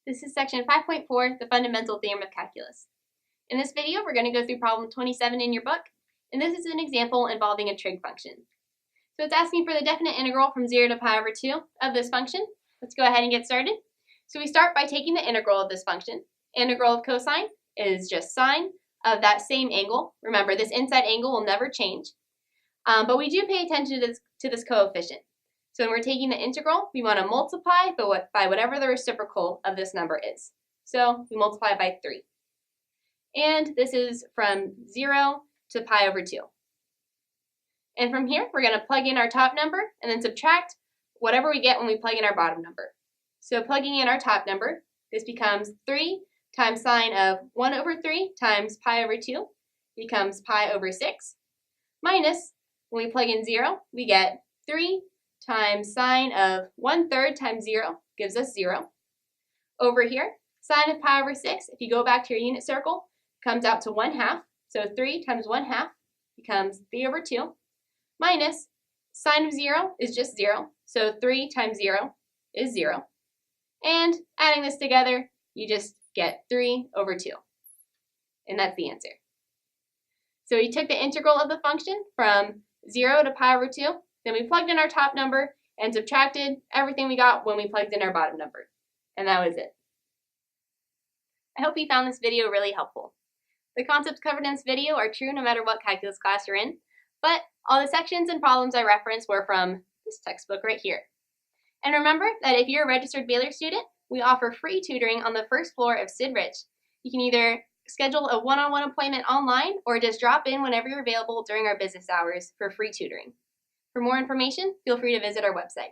This is section 5.4, the fundamental theorem of calculus. In this video, we're going to go through problem 27 in your book, and this is an example involving a trig function. So it's asking for the definite integral from 0 to pi over 2 of this function. Let's go ahead and get started. So we start by taking the integral of this function. Integral of cosine is just sine of that same angle. Remember, this inside angle will never change, but we do pay attention to this coefficient. So when we're taking the integral, we want to multiply by whatever the reciprocal of this number is. So we multiply by 3. And this is from 0 to pi over 2. And from here, we're going to plug in our top number and then subtract whatever we get when we plug in our bottom number. So plugging in our top number, this becomes 3 times sine of 1 over 3 times pi over 2 becomes pi over 6, minus, when we plug in 0, we get 3 times sine of 1/3 times 0 gives us 0. Over here, sine of pi over 6, if you go back to your unit circle, comes out to 1/2. So 3 times 1/2 becomes 3 over 2, minus sine of 0 is just 0. So 3 times 0 is 0. And adding this together, you just get 3 over 2. And that's the answer. So we took the integral of the function from 0 to pi over 2. Then we plugged in our top number and subtracted everything we got when we plugged in our bottom number. And that was it. I hope you found this video really helpful. The concepts covered in this video are true no matter what calculus class you're in, but all the sections and problems I referenced were from this textbook right here. And remember that if you're a registered Baylor student, we offer free tutoring on the first floor of Sid Rich. You can either schedule a one-on-one appointment online or just drop in whenever you're available during our business hours for free tutoring. For more information, feel free to visit our website.